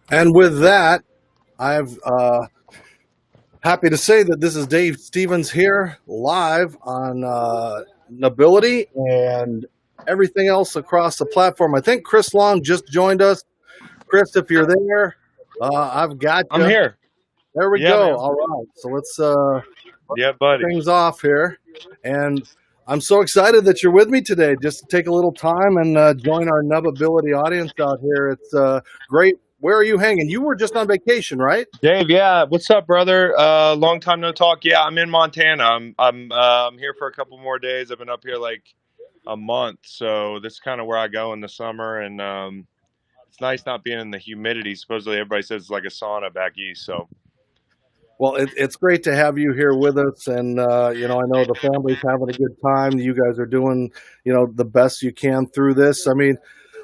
And with that, I'm happy to say that this is Dave Stevens here live on NubAbility and everything else across the platform. I think Chris Long just joined us. Chris, if you're there, I've got you. I'm here. There we go. Man. All right. So let's buddy. Things off here. And I'm so excited that you're with me today. Just to take a little time and join our NubAbility audience out here. It's great. Where are you hanging? You were just on vacation, right? Dave, yeah. What's up, brother? Long time no talk. Yeah, I'm in Montana. I'm here for a couple more days. I've been up here like a month, so this is kind of where I go in the summer, and it's nice not being in the humidity. Supposedly, everybody says it's like a sauna back east. So, well, it's great to have you here with us, and I know the family's having a good time. You guys are doing, the best you can through this. I mean,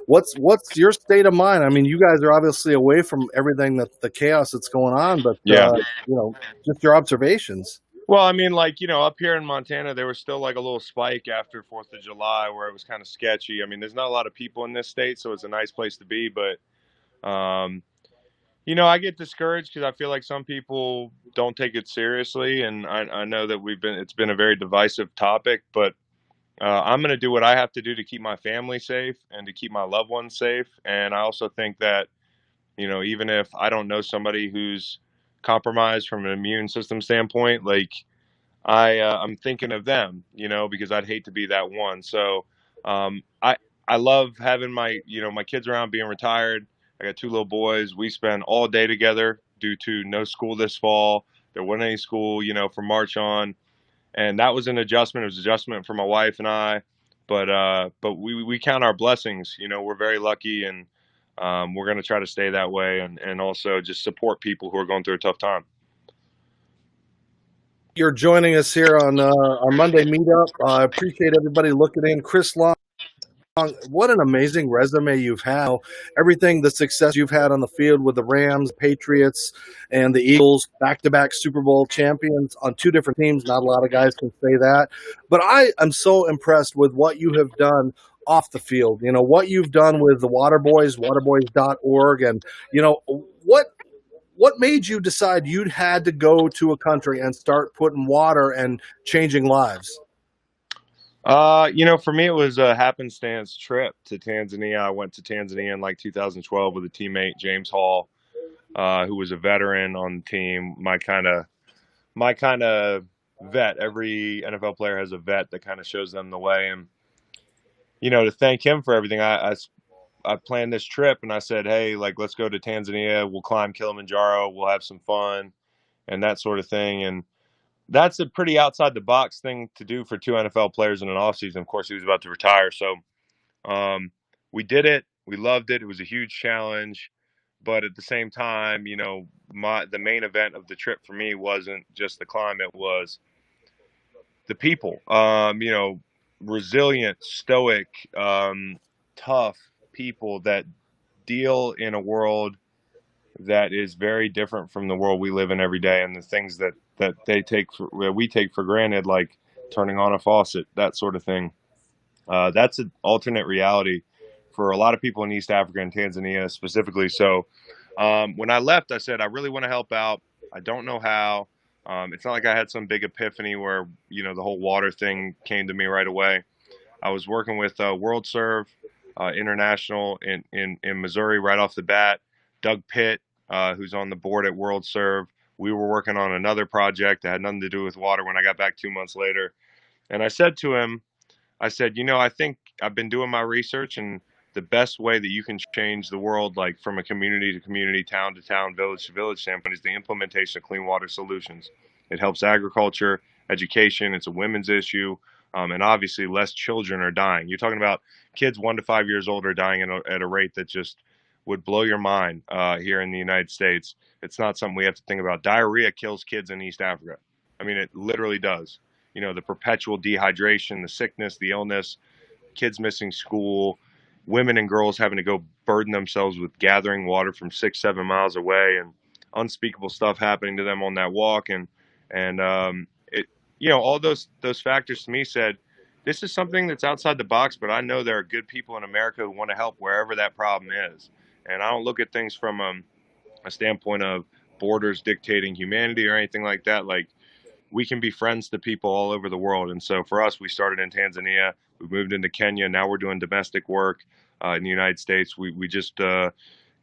what's your state of mind? I mean, you guys are obviously away from everything the chaos that's going on, but yeah, just your observations. Well, I mean, up here in Montana, there was still like a little spike after 4th of July where it was kind of sketchy. I mean, there's not a lot of people in this state, so it's a nice place to be. But, I get discouraged because I feel like some people don't take it seriously. And I know that it's been a very divisive topic, but I'm going to do what I have to do to keep my family safe and to keep my loved ones safe. And I also think that, even if I don't know somebody who's compromised from an immune system standpoint, like I'm thinking of them, because I'd hate to be that one. So I love having my kids around, being retired. I got 2 little boys. We spend all day together due to no school this fall. There wasn't any school, from March on. And that was an adjustment. It was an adjustment for my wife and I, but we count our blessings. We're very lucky, and we're going to try to stay that way, and also just support people who are going through a tough time. You're joining us here on our Monday meetup. I appreciate everybody looking in. Chris Long, what an amazing resume you've had. Everything, the success you've had on the field with the Rams, Patriots, and the Eagles, back-to-back Super Bowl champions on 2 different teams. Not a lot of guys can say that. But I am so impressed with what you have done off the field. What you've done with the Waterboys, waterboys.org, and, what made you decide you had to go to a country and start putting water and changing lives? For me, it was a happenstance trip to Tanzania. I went to Tanzania in like 2012 with a teammate, James Hall, who was a veteran on the team. My kind of vet. Every NFL player has a vet that kind of shows them the way. And, to thank him for everything, I planned this trip, and I said, hey, let's go to Tanzania. We'll climb Kilimanjaro. We'll have some fun and that sort of thing. And that's a pretty outside the box thing to do for 2 NFL players in an offseason. Of course, he was about to retire. So we did it. We loved it. It was a huge challenge. But at the same time, the main event of the trip for me wasn't just the climb. It was the people, resilient, stoic, tough people that deal in a world that is very different from the world we live in every day, and the things that we take for granted, like turning on a faucet, that sort of thing. That's an alternate reality for a lot of people in East Africa and Tanzania specifically. So when I left, I said, I really want to help out. I don't know how. It's not like I had some big epiphany where, the whole water thing came to me right away. I was working with World Serve International in Missouri right off the bat. Doug Pitt, who's on the board at World Serve, we were working on another project that had nothing to do with water when I got back 2 months later. And I said to him, I said, I think I've been doing my research, and the best way that you can change the world, like from a community to community, town to town, village to village standpoint, is the implementation of clean water solutions. It helps agriculture, education. It's a women's issue, and obviously less children are dying. You're talking about kids 1 to 5 years old are dying at a rate that just would blow your mind here in the United States. It's not something we have to think about. Diarrhea kills kids in East Africa. I mean, it literally does. The perpetual dehydration, the sickness, the illness, kids missing school, women and girls having to go burden themselves with gathering water from 6, 7 miles away, and unspeakable stuff happening to them on that walk. And it, all those factors to me said, this is something that's outside the box, but I know there are good people in America who want to help wherever that problem is. And I don't look at things from a standpoint of borders dictating humanity or anything like that. Like, we can be friends to people all over the world. And so for us, we started in Tanzania, we moved into Kenya. Now we're doing domestic work in the United States. We just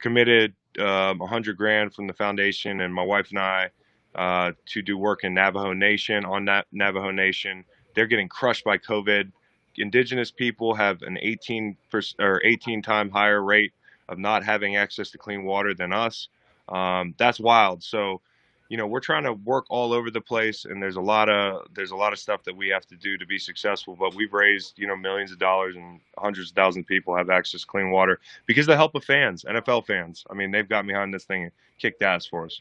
committed 100 grand from the foundation, and my wife and I, to do work in Navajo Nation. On that Navajo Nation, they're getting crushed by COVID. Indigenous people have an 18 time higher rate of not having access to clean water than us. That's wild. So, we're trying to work all over the place, and there's a lot of stuff that we have to do to be successful. But we've raised, millions of dollars, and hundreds of thousands of people have access to clean water because of the help of fans, NFL fans. I mean, they've got behind this thing and kicked ass for us.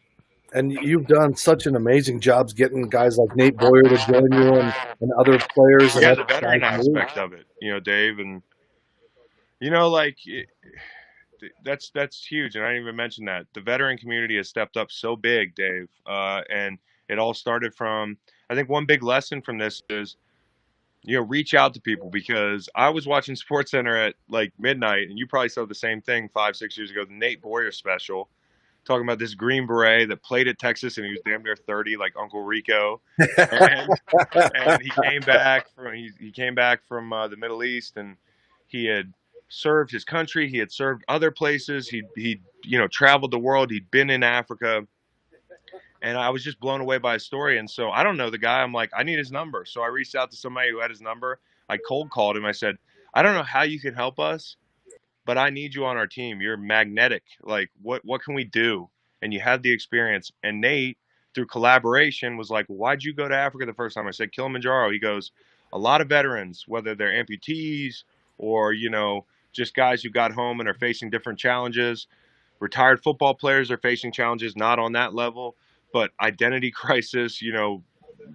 And you've done such an amazing job getting guys like Nate Boyer to join you, and other players. And Yeah, other the veteran guys in the league. aspect of it, Dave, and like that's huge. And I didn't even mention that the veteran community has stepped up so big, Dave. And it all started from, I think one big lesson from this is, reach out to people, because I was watching SportsCenter at like midnight, and you probably saw the same thing 5, 6 years ago, the Nate Boyer special, talking about this Green Beret that played at Texas, and he was damn near 30, like Uncle Rico. And he came back from the Middle East, and he had served his country. He had served other places. He traveled the world. He'd been in Africa, and I was just blown away by his story. And so I don't know the guy. I'm like, I need his number. So I reached out to somebody who had his number. I cold called him. I said, I don't know how you can help us, but I need you on our team. You're magnetic. Like, what can we do? And you have the experience. And Nate, through collaboration, was like, well, why'd you go to Africa the first time? I said, Kilimanjaro. He goes, a lot of veterans, whether they're amputees or, just guys who got home and are facing different challenges. Retired football players are facing challenges, not on that level, but identity crisis,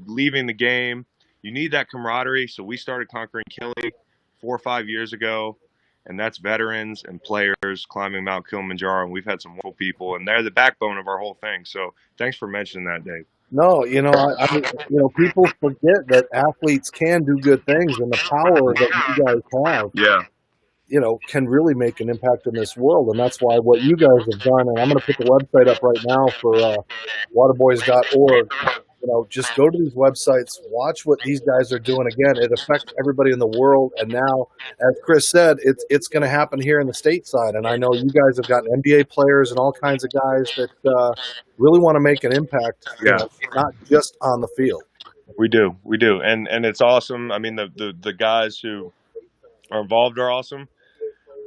leaving the game. You need that camaraderie. So we started Conquering Killing 4 or 5 years ago. And that's veterans and players climbing Mount Kilimanjaro. And we've had some wonderful people, and they're the backbone of our whole thing. So thanks for mentioning that, Dave. No, people forget that athletes can do good things, and the power that you guys have, Yeah. can really make an impact in this world. And that's why what you guys have done, and I'm going to put the website up right now for waterboys.org. Just go to these websites, watch what these guys are doing. Again, it affects everybody in the world. And now, as Chris said, it's going to happen here in the stateside. And I know you guys have got NBA players and all kinds of guys that really want to make an impact, Yeah. not just on the field. We do, and it's awesome. I mean, the guys who are involved are awesome,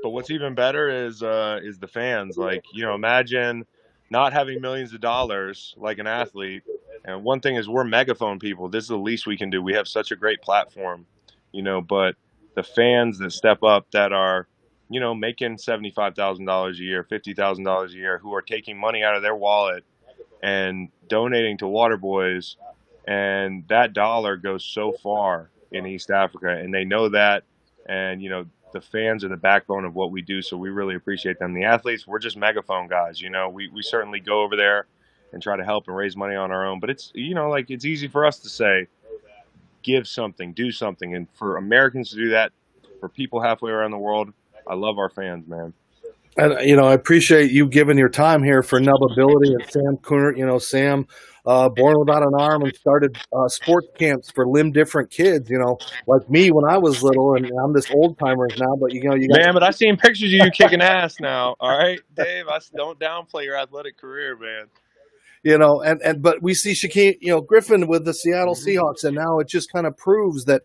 but what's even better is the fans. Like, imagine not having millions of dollars like an athlete. And one thing is, we're megaphone people. This is the least we can do. We have such a great platform, but the fans that step up, that are, making $75,000 a year, $50,000 a year, who are taking money out of their wallet and donating to Waterboys, and that dollar goes so far in East Africa, and they know that. And the fans are the backbone of what we do, so we really appreciate them. The athletes, we're just megaphone guys. We certainly go over there and try to help and raise money on our own, but it's it's easy for us to say, give something, do something, and for Americans to do that, for people halfway around the world, I love our fans, man. And I appreciate you giving your time here for NubAbility, and Sam Cooner. Sam, born without an arm, and started sports camps for limb different kids. Like me when I was little, and I'm this old timers now. But you got Man, but I seen pictures of you kicking ass now. All right, Dave. Don't downplay your athletic career, man. and but we see Shaquem, Griffin with the Seattle Mm-hmm. Seahawks, and now it just kind of proves that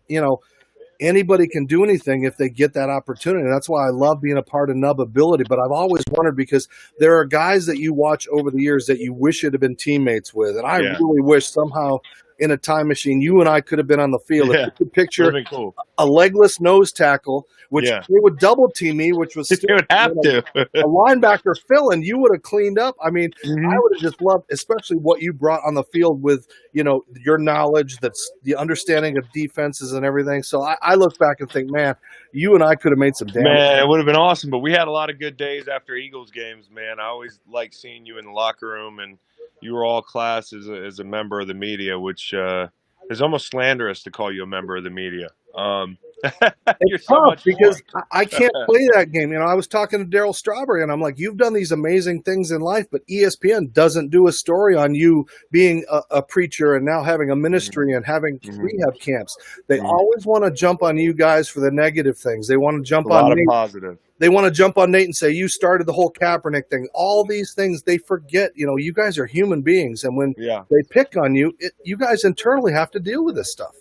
anybody can do anything if they get that opportunity. That's why I love being a part of NubAbility. But I've always wondered, because there are guys that you watch over the years that you wish you'd have been teammates with, and I really wish somehow in a time machine you and I could have been on the field. If you could picture cool. a legless nose tackle, which they would double team me, which was still You would have to. a linebacker fill, and you would have cleaned up. I mean, Mm-hmm. I would have just loved, especially what you brought on the field with, your knowledge, that's the understanding of defenses and everything. So I look back and think, man, you and I could have made some damage. Man, it would have been awesome, but we had a lot of good days after Eagles games, man. I always like seeing you in the locker room, and you were all class as a member of the media, which is almost slanderous to call you a member of the media. You're It's so tough much because more. I can't play that game. I was talking to Daryl Strawberry, and I'm like, you've done these amazing things in life, but ESPN doesn't do a story on you being a preacher and now having a ministry and having rehab camps. They always want to jump on you guys for the negative things. They want to jump on Nate. Positive. They want to jump on Nate and say, you started the whole Kaepernick thing. All these things they forget. You guys are human beings, and when they pick on you, you guys internally have to deal with this stuff.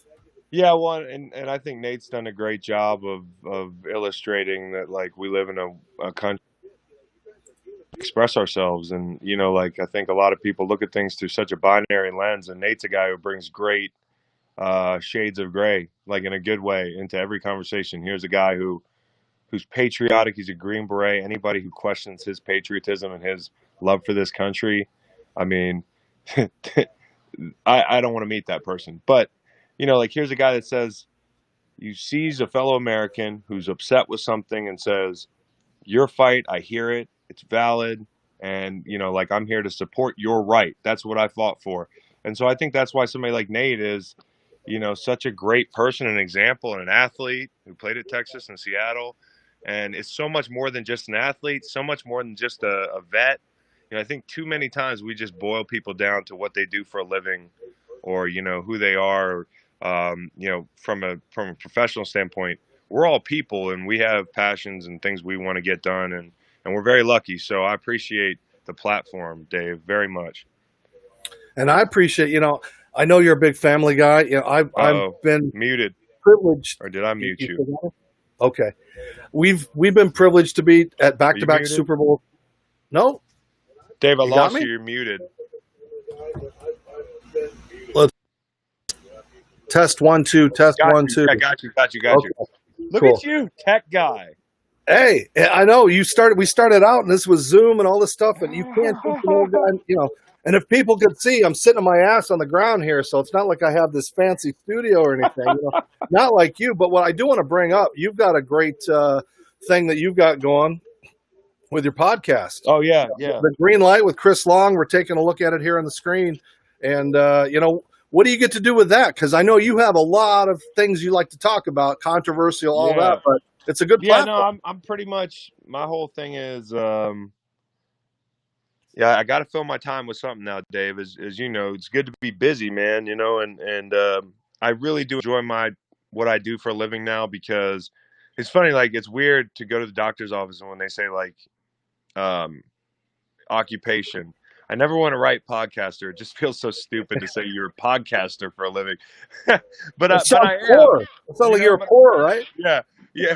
Yeah, well, and I think Nate's done a great job of illustrating that, like, we live in a country express ourselves, and like, I think a lot of people look at things through such a binary lens, and Nate's a guy who brings great shades of gray, like in a good way, into every conversation. Here's a guy who's patriotic. He's a Green Beret. Anybody who questions his patriotism and his love for this country, I mean, I don't want to meet that person, but. Like, here's a guy that says, you sees a fellow American who's upset with something and says, your fight, I hear it, it's valid, and, like, I'm here to support your right. That's what I fought for. And so I think that's why somebody like Nate is, such a great person, an example, and an athlete who played at Texas and Seattle. And it's so much more than just an athlete, so much more than just a vet. I think too many times we just boil people down to what they do for a living, or, who they are. From a professional standpoint, we're all people, and we have passions and things we want to get done, and we're very lucky. So I appreciate the platform, Dave, very much. And I appreciate, I know you're a big family guy. I've been muted, privileged. Or did I mute you? Okay, we've been privileged to be at back-to-back Super Bowl. No, Dave, I lost you. You're muted. Test 1 2. Test 1 2. I got you. Okay. Look at you, tech guy. Hey, I know we started out, and this was Zoom and all this stuff, and you can't teach an old guy, And if people could see, I'm sitting on my ass on the ground here, so it's not like I have this fancy studio or anything. Not like you. But what I do want to bring up, you've got a great thing that you've got going with your podcast. Oh yeah. The Green Light with Chris Long. We're taking a look at it here on the screen, and what do you get to do with that? Because I know you have a lot of things you like to talk about, controversial, all that, but it's a good platform. Yeah, no, I'm pretty much, my whole thing is, I got to fill my time with something now, Dave. As you know, it's good to be busy, man, and I really do enjoy what I do for a living now, because it's funny, like, it's weird to go to the doctor's office, and when they say, like, occupation, I never want to write podcaster. It just feels so stupid to say you're a podcaster for a living. but I am. It sounds like you're poor, right? Yeah.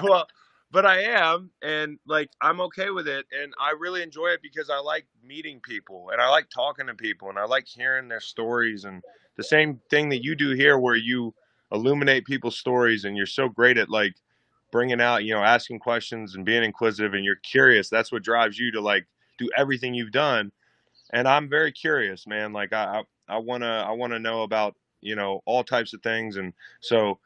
Well, but I am, and, like, I'm okay with it, and I really enjoy it because I like meeting people, and I like talking to people, and I like hearing their stories, and the same thing that you do here, where you illuminate people's stories, and you're so great at, like, bringing out, asking questions and being inquisitive, and you're curious. That's what drives you to, like, do everything you've done. And I'm very curious, man. Like, I wanna know about, all types of things. And so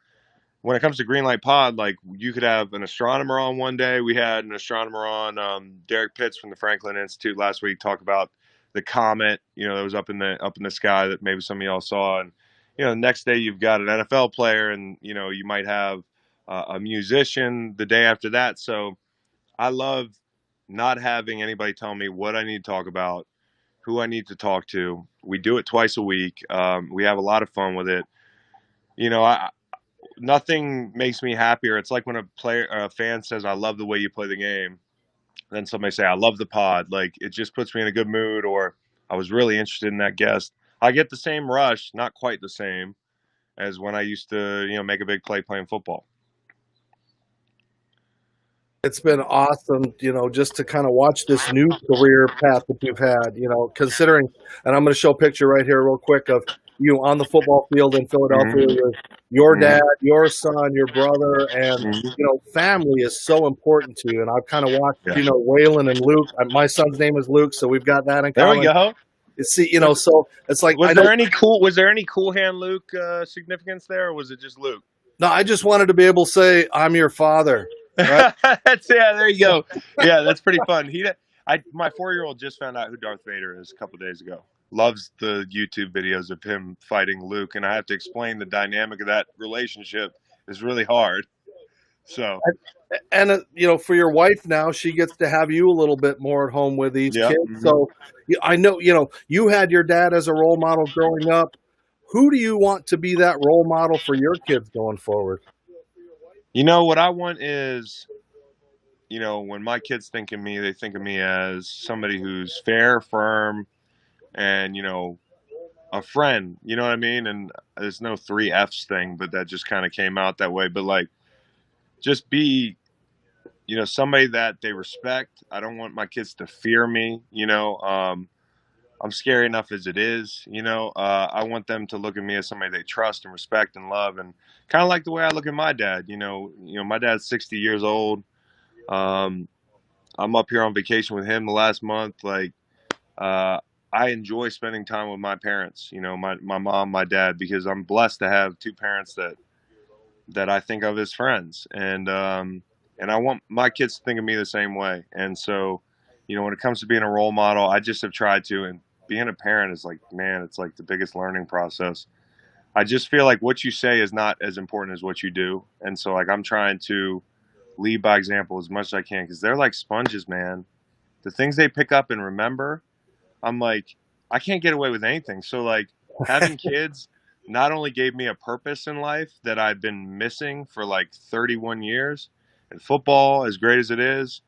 when it comes to Greenlight Pod, like, you could have an astronomer on one day. We had an astronomer on, Derek Pitts from the Franklin Institute last week, talk about the comet, that was up in the sky that maybe some of y'all saw. And the next day you've got an NFL player, and you might have a musician the day after that. So I love not having anybody tell me what I need to talk about. who I need to talk to. We do it twice a week. We have a lot of fun with it. You know, nothing makes me happier. It's like when a fan says, "I love the way you play the game." Then somebody say, "I love the pod." Like it just puts me in a good mood. Or I was really interested in that guest. I get the same rush, not quite the same as when I used to, make a big play playing football. It's been awesome, just to kind of watch this new career path that you've had, considering, and I'm going to show a picture right here real quick of you on the football field in Philadelphia Hmm. with your dad, Hmm. your son, your brother, and, Hmm. family is so important to you. And I've kind of watched, Yeah. Waylon and Luke. My son's name is Luke, so we've got that in There we common. go. See, Was so it's like, I was know, there any cool was there any cool hand Luke significance there, or was it just Luke? no, I just wanted to be able to say, I'm your father, right? Yeah, there you go. Yeah, that's pretty fun. My 4-year-old just found out who Darth Vader is a couple days ago. Loves the YouTube videos of him fighting Luke, and I have to explain the dynamic of that relationship is really hard. So, And for your wife now, she gets to have you a little bit more at home with these yeah. kids. Hmm. So I know, you had your dad as a role model growing up. Who do you want to be that role model for your kids going forward? What I want is, when my kids think of me, they think of me as somebody who's fair, firm, and a friend. You know what I mean? And there's no three F's thing, but that just kind of came out that way. But like, just be, somebody that they respect. I don't want my kids to fear me. I'm scary enough as it is. I want them to look at me as somebody they trust and respect and love, and kind of like the way I look at my dad. My dad's 60 years old. Um, I'm up here on vacation with him the last month. Like, uh, I enjoy spending time with my parents. My mom, my dad, because I'm blessed to have two parents that I think of as friends, and I want my kids to think of me the same way. And so, when it comes to being a role model, I just have tried to. And being a parent is like, man, it's like the biggest learning process. I just feel like what you say is not as important as what you do, and so like I'm trying to lead by example as much as I can because they're like sponges, man. The things they pick up and remember, I'm like, I can't get away with anything. So like having kids not only gave me a purpose in life that I've been missing for like 31 years, and football, as great as it is,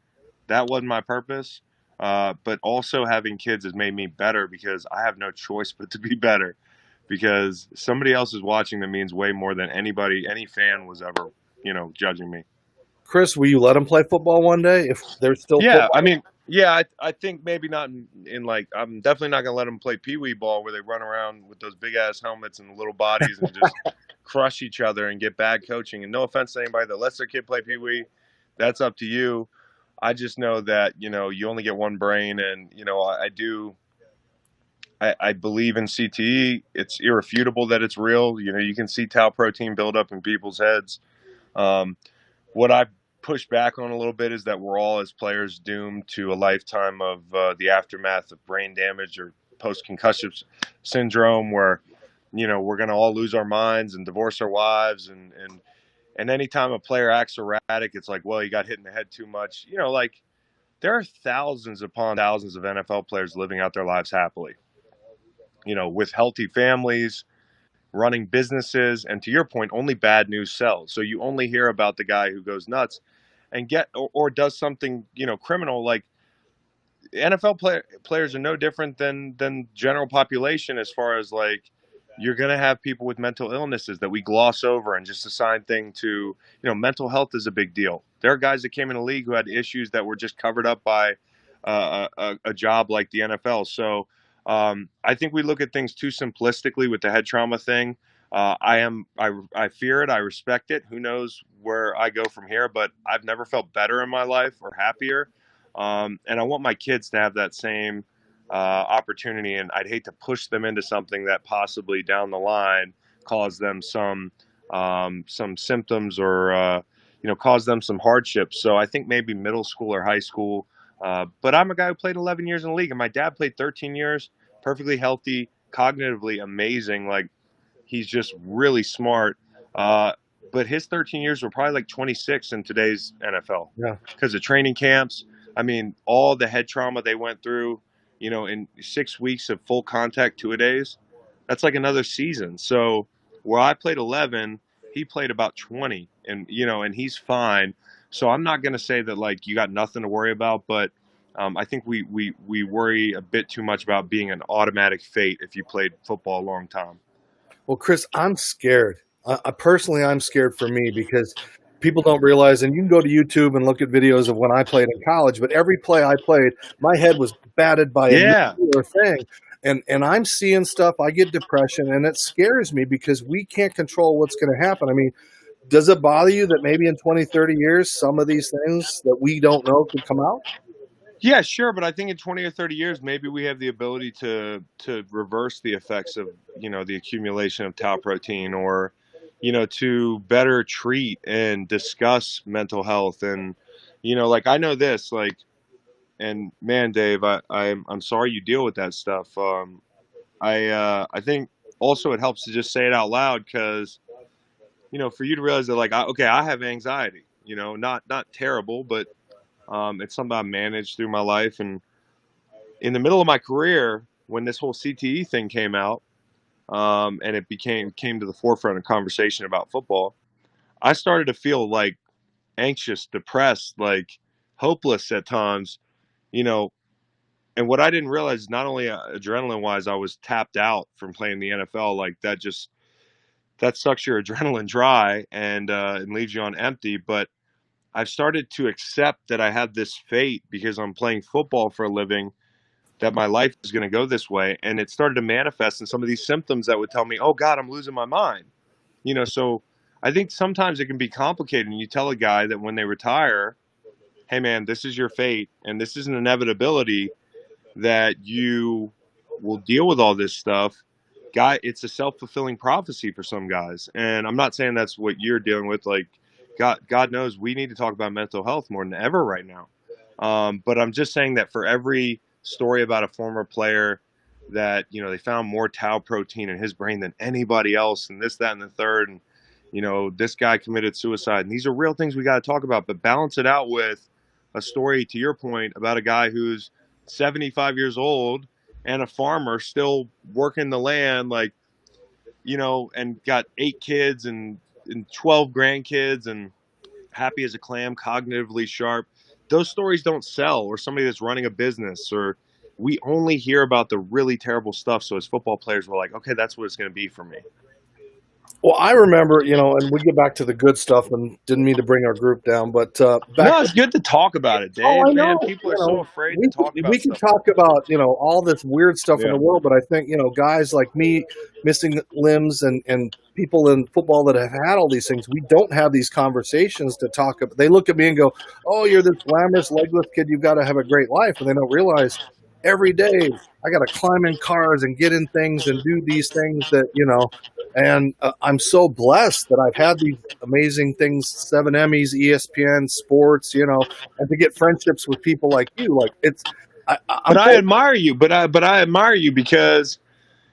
that wasn't my purpose. But also having kids has made me better because I have no choice but to be better because somebody else is watching that means way more than any fan was ever, judging me. Chris, will you let them play football one day if there's still Yeah, I football? mean, yeah, I think maybe not in like I'm definitely not gonna let them play pee wee ball where they run around with those big ass helmets and little bodies and just crush each other and get bad coaching. And no offense to anybody that lets their kid play pee wee, that's up to you. I just know that you only get one brain, and I do. I believe in CTE. It's irrefutable that it's real. You can see tau protein build up in people's heads. Um, what I push back on a little bit is that we're all, as players, doomed to a lifetime of the aftermath of brain damage or post concussive syndrome, where we're going to all lose our minds and divorce our wives, and anytime a player acts erratic, it's like, well, he got hit in the head too much. Like there are thousands upon thousands of NFL players living out their lives happily. With healthy families, running businesses, and to your point, only bad news sells. So you only hear about the guy who goes nuts and or does something criminal. Like NFL players are no different than general population as far as like you're going to have people with mental illnesses that we gloss over and just assign thing to. Mental health is a big deal. There are guys that came in the league who had issues that were just covered up by a job like the NFL. So I think we look at things too simplistically with the head trauma thing. I fear it. I respect it. Who knows where I go from here? But I've never felt better in my life or happier. And I want my kids to have that same opportunity. And I'd hate to push them into something that possibly down the line cause them some symptoms or cause them some hardships. So I think maybe middle school or high school. But I'm a guy who played 11 years in the league, and my dad played 13 years, perfectly healthy, cognitively amazing. Like he's just really smart. But his 13 years were probably like 26 in today's NFL Yeah. because of training camps. I mean, all the head trauma they went through. in 6 weeks of full contact 2-a-days, that's like another season. So where I played 11, he played about 20, and and he's fine. So I'm not going to say that like you got nothing to worry about, but I think we worry a bit too much about being an automatic fate if you played football a long time. Well, Chris, I'm scared. Personally, I'm scared for me because people don't realize, and you can go to YouTube and look at videos of when I played in college, but every play I played, my head was batted by a Yeah. nuclear thing. And I'm seeing stuff, I get depression, and it scares me because we can't control what's going to happen. I mean, does it bother you that maybe in 20, 30 years, some of these things that we don't know could come out? Yeah, sure, but I think in 20 or 30 years, maybe we have the ability to reverse the effects of the accumulation of tau protein, or to better treat and discuss mental health, and like I know this, like, and man, Dave, I'm sorry you deal with that stuff. I think also it helps to just say it out loud, because for you to realize that, like, okay, I have anxiety, not terrible, but it's something I managed through my life. And in the middle of my career, when this whole CTE thing came out, and it came to the forefront of conversation about football, I started to feel like anxious, depressed, like hopeless at times, you know. And what I didn't realize is not only adrenaline wise, I was tapped out from playing the NFL. Like that sucks your adrenaline dry, and leaves you on empty. But I've started to accept that I have this fate because I'm playing football for a living, that my life is going to go this way. And it started to manifest in some of these symptoms that would tell me, oh God, I'm losing my mind. So I think sometimes it can be complicated. And you tell a guy that when they retire, hey man, this is your fate and this is an inevitability, that you will deal with all this stuff. Guy, it's a self-fulfilling prophecy for some guys. And I'm not saying that's what you're dealing with. Like, God knows we need to talk about mental health more than ever right now. But I'm just saying that for every story about a former player that, they found more tau protein in his brain than anybody else, and this, that, and the third, and, this guy committed suicide. And these are real things we got to talk about, but balance it out with a story, to your point, about a guy who's 75 years old and a farmer still working the land, like, and got 8 kids and 12 grandkids and happy as a clam, cognitively sharp. Those stories don't sell. Or somebody that's running a business, or we only hear about the really terrible stuff. So as football players, we're like, okay, that's what it's going to be for me. Well, I remember, and we get back to the good stuff, and didn't mean to bring our group down, but back. No, it's good to talk about it, Oh, I Dave. Man, know. people are so afraid to talk We about can stuff talk like this. about all this weird stuff in Yeah. the world, but I think guys like me missing limbs and people in football that have had all these things, we don't have these conversations to talk about. They look at me and go, "Oh, you're this glamorous legless kid. You've got to have a great life," and they don't realize every day I got to climb in cars and get in things and do these things that. And I'm so blessed that I've had these amazing things, 7 Emmys, ESPN, sports, and to get friendships with people like you. Like I'm But I thankful. admire you. But I admire you because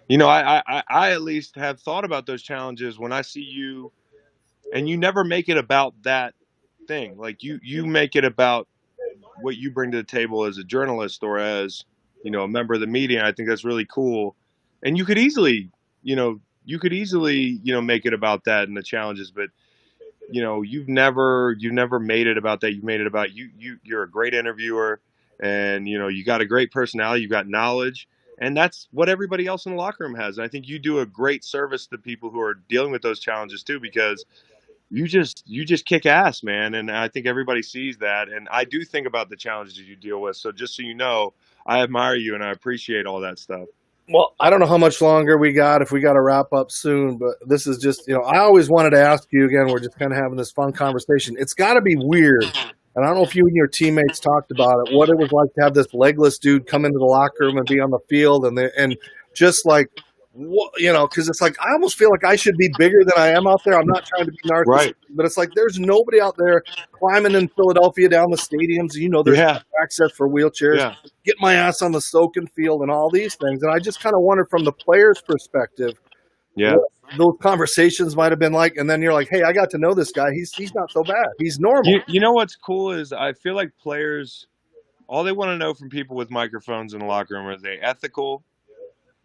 I at least have thought about those challenges when I see you, and you never make it about that thing. Like you make it about what you bring to the table as a journalist, or as a member of the media. And I think that's really cool. And you could easily make it about that and the challenges, but you've never made it about that. You've made it about you're a great interviewer, and you got a great personality, you've got knowledge, and that's what everybody else in the locker room has. And I think you do a great service to people who are dealing with those challenges too, because you just kick ass, man. And I think everybody sees that. And I do think about the challenges you deal with. So just so you know, I admire you and I appreciate all that stuff. Well, I don't know how much longer we got, if we got to wrap up soon, but this is just, I always wanted to ask you again. We're just kind of having this fun conversation. It's got to be weird. And I don't know if you and your teammates talked about it, what it was like to have this legless dude come into the locker room and be on the field and just like, because it's like, I almost feel like I should be bigger than I am out there. I'm not trying to be narcissistic, Right. but it's like there's nobody out there climbing in Philadelphia down the stadiums. There's Yeah. access for wheelchairs, Yeah. get my ass on the soaking field and all these things. And I just kind of wonder from the player's perspective Yeah. what those conversations might have been like. And then you're like, hey, I got to know this guy. He's not so bad. He's normal. You know what's cool is I feel like players all they want to know from people with microphones in the locker room, are they ethical?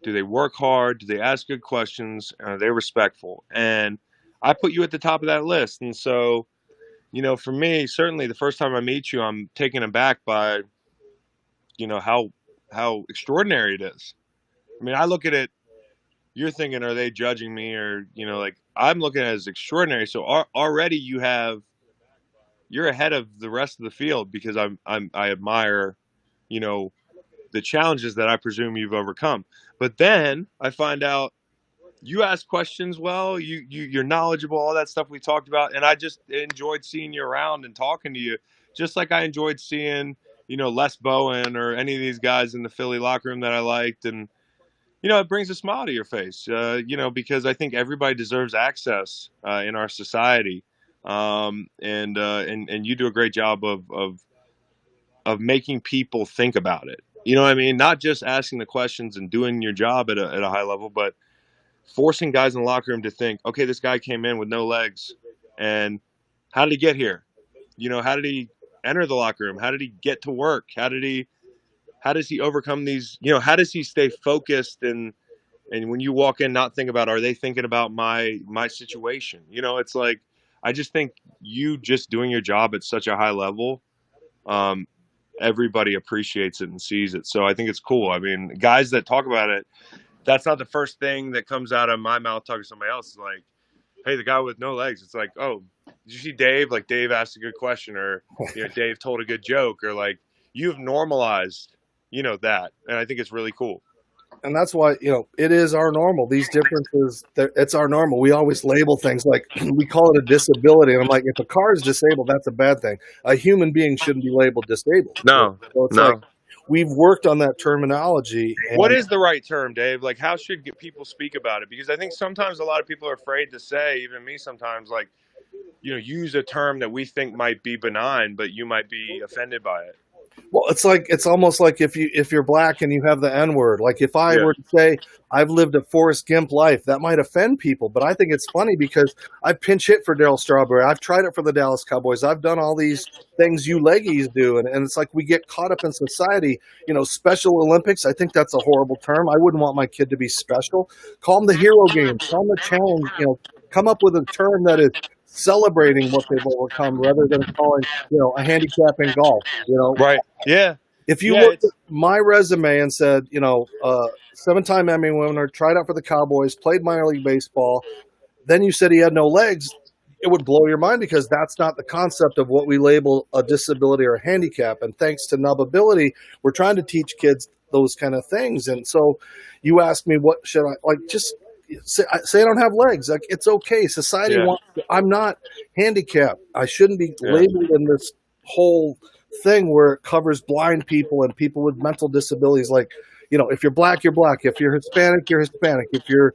Do they work hard? Do they ask good questions? Are they respectful? And I put you at the top of that list. And so, for me, certainly the first time I meet you, I'm taken aback by, how extraordinary it is. I mean, I look at it, you're thinking, are they judging me? Or, like, I'm looking at it as extraordinary. So already you're ahead of the rest of the field, because I admire, you know, the challenges that I presume you've overcome. But then I find out you ask questions well, you're knowledgeable, all that stuff we talked about, and I just enjoyed seeing you around and talking to you, just like I enjoyed seeing, Les Bowen or any of these guys in the Philly locker room that I liked. And it brings a smile to your face, because I think everybody deserves access in our society. And you do a great job of making people think about it. You know what I mean? Not just asking the questions and doing your job at a high level, but forcing guys in the locker room to think, okay, this guy came in with no legs, and how did he get here? How did he enter the locker room? How did he get to work? How does he overcome these, how does he stay focused, and when you walk in, not think about, are they thinking about my situation? It's like, I just think you just doing your job at such a high level, everybody appreciates it and sees it. So I think it's cool. I mean, guys that talk about it, that's not the first thing that comes out of my mouth talking to somebody else. It's like, hey, the guy with no legs. It's like, oh, did you see Dave? Like, Dave asked a good question, or, Dave told a good joke, or like, you've normalized, that. And I think it's really cool. And that's why, it is our normal. These differences, it's our normal. We always label things like, we call it a disability. And I'm like, if a car is disabled, that's a bad thing. A human being shouldn't be labeled disabled. No, So it's like, no. we've worked on that terminology. What And is the right term, Dave? Like, how should people speak about it? Because I think sometimes a lot of people are afraid to say, even me sometimes, like, use a term that we think might be benign, but you might be offended by it. well, it's almost like if you're black and you have the N word. Like if I Yeah. were to say I've lived a Forrest Gump life, that might offend people. But I think it's funny because I pinch hit for Darryl Strawberry. I've tried it for the Dallas Cowboys. I've done all these things you leggies do, and it's like we get caught up in society. Special Olympics. I think that's a horrible term. I wouldn't want my kid to be special. Call them the hero games. Call them the challenge. Come up with a term that is celebrating what they've overcome rather than calling a handicap in golf. Right. Yeah. If you Yeah. looked at my resume and said, 7-time Emmy winner, tried out for the Cowboys, played minor league baseball, then you said he had no legs, it would blow your mind because that's not the concept of what we label a disability or a handicap. And thanks to NubAbility, we're trying to teach kids those kind of things. And so you ask me, what should I, like, just say I don't have legs. Like, it's okay. Society Yeah. wants, I'm not handicapped. I shouldn't be Yeah. labeled in this whole thing where it covers blind people and people with mental disabilities. Like, if you're black, you're black. If you're Hispanic, you're Hispanic. If you're,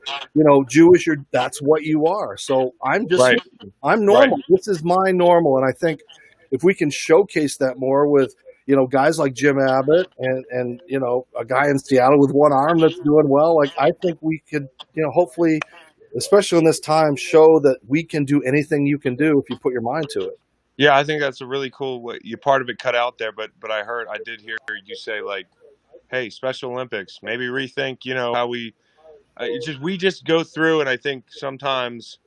Jewish, that's what you are. So I'm just, Right. I'm Right. normal. This is my normal. And I think if we can showcase that more with, guys like Jim Abbott and, a guy in Seattle with one arm that's doing well, like, I think we could, hopefully, especially in this time, show that we can do anything you can do if you put your mind to it. Yeah, I think that's a really cool way. You part of it cut out there, but I did hear you say, like, hey, Special Olympics, maybe rethink, how we just go through, and I think sometimes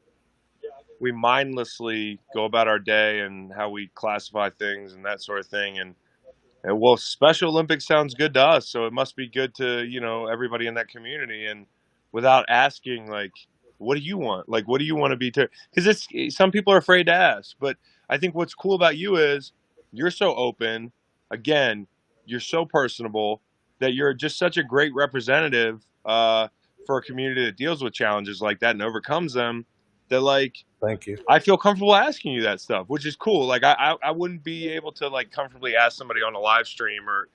we mindlessly go about our day and how we classify things and that sort of thing. And well, Special Olympics sounds good to us, so it must be good to, everybody in that community. And without asking, like, what do you want? Like, what do you want to be? Because some people are afraid to ask. But I think what's cool about you is you're so open. Again, you're so personable that you're just such a great representative for a community that deals with challenges like that and overcomes them. That, like, Thank you. I feel comfortable asking you that stuff, which is cool. Like, I wouldn't be able to, like, comfortably ask somebody on a live stream, or,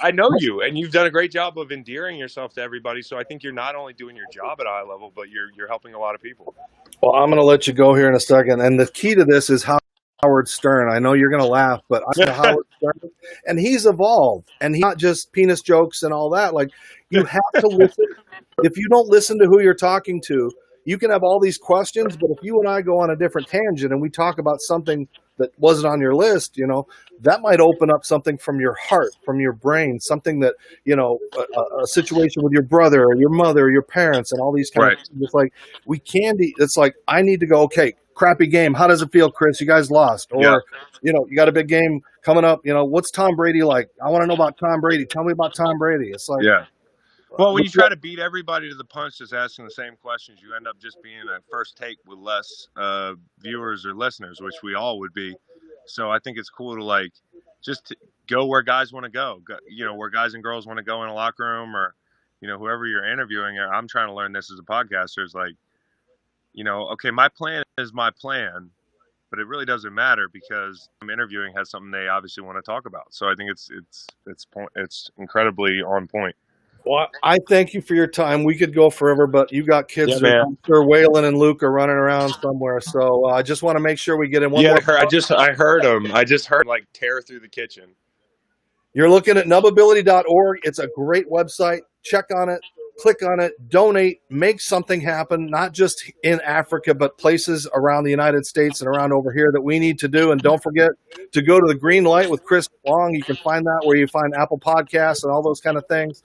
I know you, and you've done a great job of endearing yourself to everybody. So I think you're not only doing your job at a high level, but you're helping a lot of people. Well, I'm going to let you go here in a second. And the key to this is Howard Stern. I know you're going to laugh, but I'm to Howard Stern, and he's evolved, and he's not just penis jokes and all that. Like, you have to listen. If you don't listen to who you're talking to, you can have all these questions, but if you and I go on a different tangent and we talk about something that wasn't on your list, that might open up something from your heart, from your brain, something that, a situation with your brother or your mother or your parents and all these kind of Right. things. It's like it's like I need to go, okay, crappy game. How does it feel, Chris? You guys lost. Yeah. Or, you got a big game coming up. What's Tom Brady like? I want to know about Tom Brady. Tell me about Tom Brady. It's like, Yeah. Well, when you try to beat everybody to the punch, just asking the same questions, you end up just being a first take with less viewers or listeners, which we all would be. So I think it's cool to just go where guys want to go, where guys and girls want to go in a locker room, or whoever you're interviewing. I'm trying to learn this as a podcaster. Is like, okay, my plan is my plan, but it really doesn't matter because I'm interviewing has something they obviously want to talk about. So I think it's incredibly on point. well, I thank you for your time. We could go forever, but you got kids. Yeah, man. I'm sure Waylon and Luke are running around somewhere. So I just want to make sure we get in one more. I heard him. I just heard tear through the kitchen. You're looking at NubAbility.org. It's a great website. Check on it. Click on it. Donate. Make something happen, not just in Africa, but places around the United States and around over here that we need to do. And don't forget to go to the Green Light with Chris Long. You can find that where you find Apple Podcasts and all those kind of things.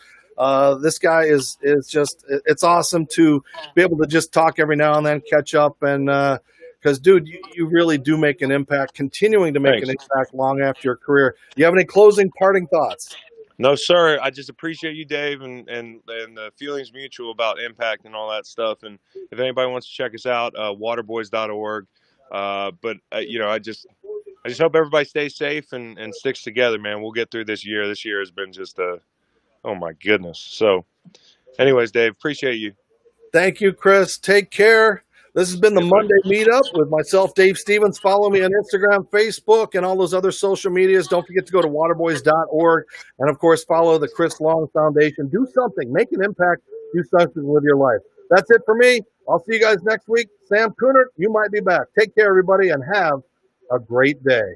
This guy is just, it's awesome to be able to just talk every now and then, catch up, and because, dude, you really do make an impact, continuing to make an impact long after your career. Do you have any closing parting thoughts? No, sir. I just appreciate you, Dave, and the feelings mutual about impact and all that stuff. And if anybody wants to check us out, waterboys.org. I just hope everybody stays safe and sticks together, man. We'll get through this year. This year has been just oh my goodness. So anyways, Dave, appreciate you. Thank you, Chris. Take care. This has been the Monday Meetup with myself, Dave Stevens. Follow me on Instagram, Facebook, and all those other social medias. Don't forget to go to waterboys.org. And, of course, follow the Chris Long Foundation. Do something. Make an impact. Do something with your life. That's it for me. I'll see you guys next week. Sam Kunert, you might be back. Take care, everybody, and have a great day.